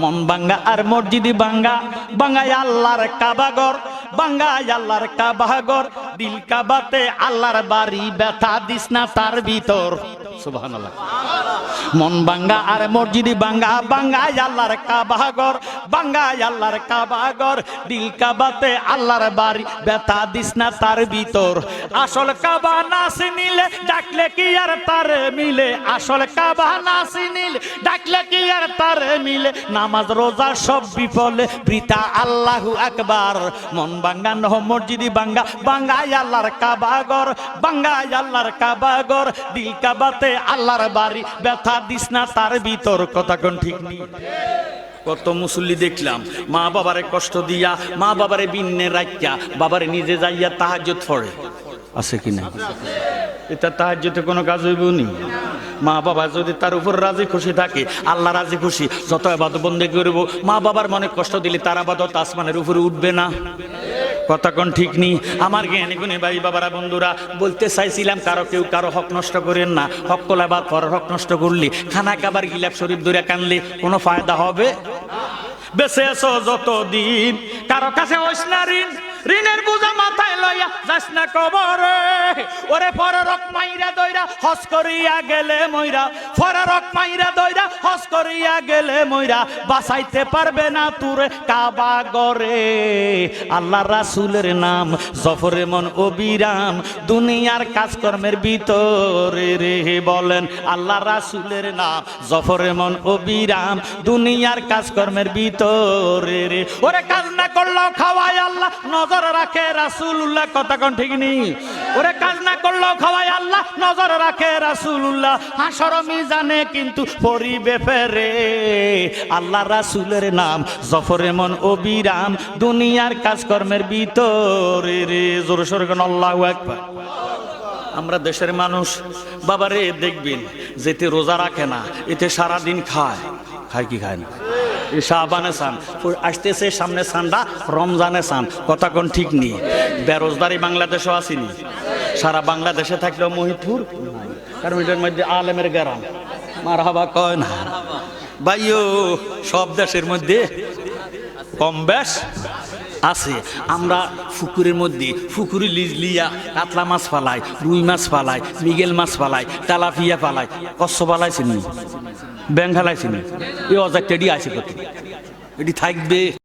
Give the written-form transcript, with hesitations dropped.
মন বাঙ্গা আর মসজিদ বাঙ্গা, বাঙ্গায় আল্লাহর কাবাগর, বাঙ্গায় আল্লাহর কাবাগর, দিল কাবাতে আল্লাহর বাড়ি, ব্যথা দিস না তার ভিতর। সুবহানাল্লাহ। মন বাঙ্গা আর মসজিদ বাঙ্গা, বাঙ্গায় আল্লাহর কাবাগর, বাঙ্গায় আল্লাহর কাবাগর, দিল কাবাতে আল্লাহর বাড়ি, ব্যথা দিস না তার ভিতর। আসল কাবা না চিনিলে ডাকলে কি আর তার মিলে, আসল কাবা না চিনিলে ডাকলে কি আর তার মিলে, নামাজ রোজা সব বিফলে বৃথা আল্লাহু আকবার। মন বাঙ্গা নহ মসজিদ বাঙ্গা, বাঙ্গায় আল্লাহর কাবাগর, বাঙ্গায় আল্লাহর কাবাগর, দিল কাবাতে আল্লাহর বাড়ি, ব্যথা দিস না তার ভিতর। কথা কোন ঠিক নেই? কত মুসল্লি দেখলাম মা বাবারে কষ্ট দিয়া, মা বাবারে বিন্নে রাখিয়া, বাবারে নিজে যাইয়া তাহাজ্জুদ পড়ে। আছে কি না? এটা তাহাজ্জুদে কোনো কাজ হইব নি? মা বাবা যদি তার উপর রাজি খুশি থাকে, আল্লাহ রাজি খুশি, যত ইবাদত বন্দেগি করব, মা বাবার মনে কষ্ট দিলে তার ইবাদত আসমানের উপরে উঠবে না? কথা কোন ঠিক নি? আমার জ্ঞানী গুণী ভাই বাবারা বন্ধুরা, বলতে চাইছিলাম কেউ কারো হক নষ্ট করেন না। হক কলাবার পর হক নষ্ট করলি, খানা খাবার গিলাপ শরীফ ধরে কানলে কোনো ফায়দা হবে? বেঁচে আছো যতদিন কারো কাছে হইস না ঋণ, ঋণের বোঝা মাথায় লইয়া যাস না কবরে। ওরে ফররক মাইরা দইরা হজ করিয়া গেলে মইরা, ফররক মাইরা দইরা হজ করিয়া গেলে মইরা, বাঁচাইতে পারবে না তুরে কাবা গরে। আল্লাহ রাসূলের নাম জফরে মন অবিরাম, দুনিয়ার কাজকর্মের ভিতরে রে। বলেন আল্লাহ রাসূলের নাম জফরে মন অবিরাম, দুনিয়ার কাজকর্মের ভিতরে রে। ওরে কাজ না করলেও খাওয়ায় আল্লাহ, নজর রাখে রাসূলুল্লাহ। কথা কোন ঠিক নেই? ওরে কাজ না করলেও খাওয়ায় আল্লাহ, নজর রাখে রাসূলুল্লাহ। হাসর মিজানে কিন্তু পরিবে ফেরে। আল্লাহ রাসূলের নাম জফরে মন অবিরাম, দুনিয়ার কাজকর্মের ভিতরে রে। জোরে সোরে কোন আল্লাহু আকবার। আমরা দেশের মানুষ বাবারে দেখবেন যেতে রোজা রাখে না, এতে সারাদিন খায়। খায় কি খায় না? শাবানে চান আসতেছে, সামনে চান্দা রমজানে চান। কথা কোন ঠিক নেই? বেরোজগারি বাংলাদেশও আসেনি, সারা বাংলাদেশে থাকলেও মহিপুর, কারণ এটার মধ্যে আলেমের গ্রাম। মারহাবা কয় না ভাইও? সব দেশের মধ্যে কম বেশ আছে। আমরা পুকুরের মধ্যে পুকুরি লিজ লিয়া কাতলা মাছ ফালাই, রুই মাছ ফালাই, মিগেল মাছ ফালাই, তেলাপিয়া ফালাই, কচ্ছ ফালাইছিনি, ব্যাং ফালাইছিনি। এই অজাক টেডি আছে, কত এটি থাকবে।